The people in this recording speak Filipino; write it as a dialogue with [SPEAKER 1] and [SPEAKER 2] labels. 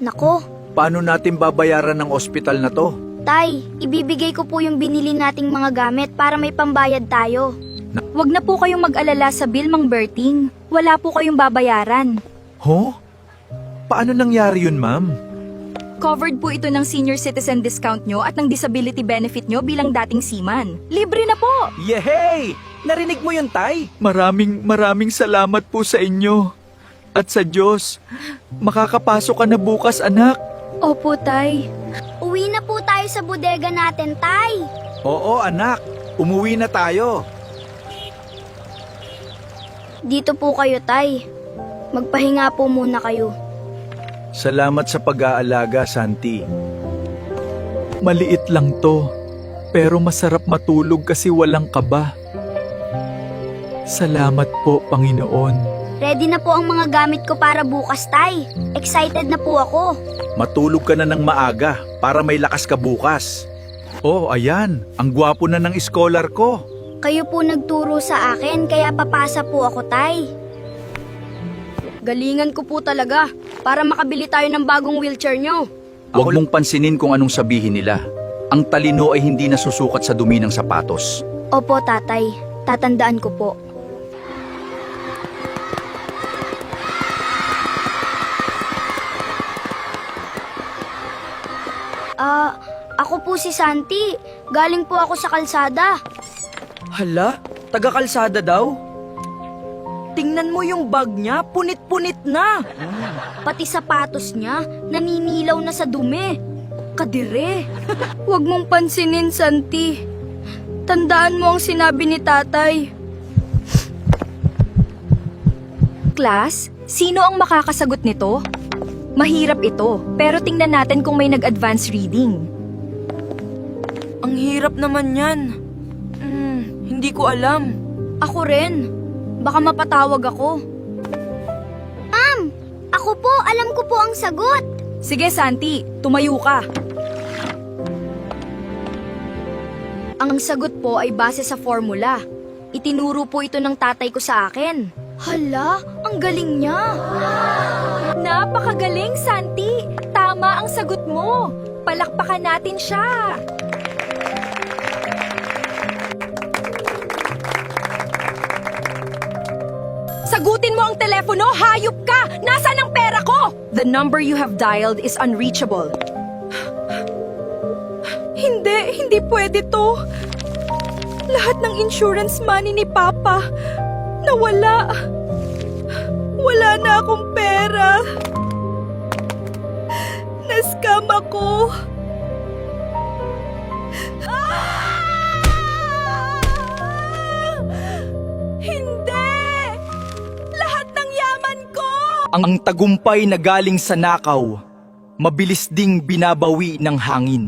[SPEAKER 1] Nako,
[SPEAKER 2] Paano natin babayaran ng ospital na to?
[SPEAKER 1] Tay, ibibigay ko po yung binili nating mga gamit para may pambayad tayo.
[SPEAKER 3] Huwag na po kayong mag-alala sa bill, Mang Berting. Wala po kayong babayaran.
[SPEAKER 2] Ho? Paano nangyari yun, ma'am?
[SPEAKER 3] Covered po ito ng senior citizen discount nyo at ng disability benefit nyo bilang dating seaman. Libre na po!
[SPEAKER 4] Yehey! Narinig mo yun, Tay?
[SPEAKER 2] Maraming salamat po sa inyo. At sa Diyos, makakapasok ka na bukas, anak.
[SPEAKER 3] Opo, Tay.
[SPEAKER 1] Uwi na po tayo sa bodega natin, Tay.
[SPEAKER 2] Oo, anak. Umuwi na tayo.
[SPEAKER 1] Dito po kayo, Tay. Magpahinga po muna kayo.
[SPEAKER 2] Salamat sa pag-aalaga, Santi. Maliit lang to, pero masarap matulog kasi walang kaba. Salamat po, Panginoon.
[SPEAKER 1] Ready na po ang mga gamit ko para bukas, Tay. Excited na po ako.
[SPEAKER 2] Matulog ka na ng maaga para may lakas ka bukas. Oh, ayan. Ang gwapo na ng scholar ko.
[SPEAKER 1] Kayo po nagturo sa akin, kaya papasa po ako, Tay. Galingan ko po talaga para makabili tayo ng bagong wheelchair nyo.
[SPEAKER 2] Huwag mong pansinin kung anong sabihin nila. Ang talino ay hindi nasusukat sa dumi ng sapatos.
[SPEAKER 1] Opo, Tatay. Tatandaan ko po. Ako po si Santi. Galing po ako sa kalsada.
[SPEAKER 4] Hala, taga-kalsada daw? Tingnan mo yung bag niya, punit-punit na.
[SPEAKER 1] Pati sapatos niya, naninilaw na sa dumi. Kadire. Huwag mong pansinin, Santi. Tandaan mo ang sinabi ni Tatay.
[SPEAKER 3] Class, sino ang makakasagot nito? Mahirap ito, pero tingnan natin kung may nag-advance reading.
[SPEAKER 4] Ang hirap naman yan. Hindi ko alam.
[SPEAKER 1] Ako rin. Baka mapatawag ako. Ma'am, ako po, alam ko po ang sagot.
[SPEAKER 3] Sige, Santi, tumayo ka.
[SPEAKER 1] Ang sagot po ay base sa formula. Itinuro po ito ng tatay ko sa akin. Hala, ang galing niya.
[SPEAKER 3] Napakagaling, Santi. Tama ang sagot mo. Palakpakan natin siya. Sagutin mo ang telepono, hayop ka! Nasaan ang pera ko? The number you have dialed is unreachable. Hindi pwede to. Lahat ng insurance money ni Papa, nawala. Wala na akong pera. Na-scam ako. Hindi! Lahat ng yaman ko!
[SPEAKER 4] Ang tagumpay na galing sa nakaw, mabilis ding binabawi ng hangin.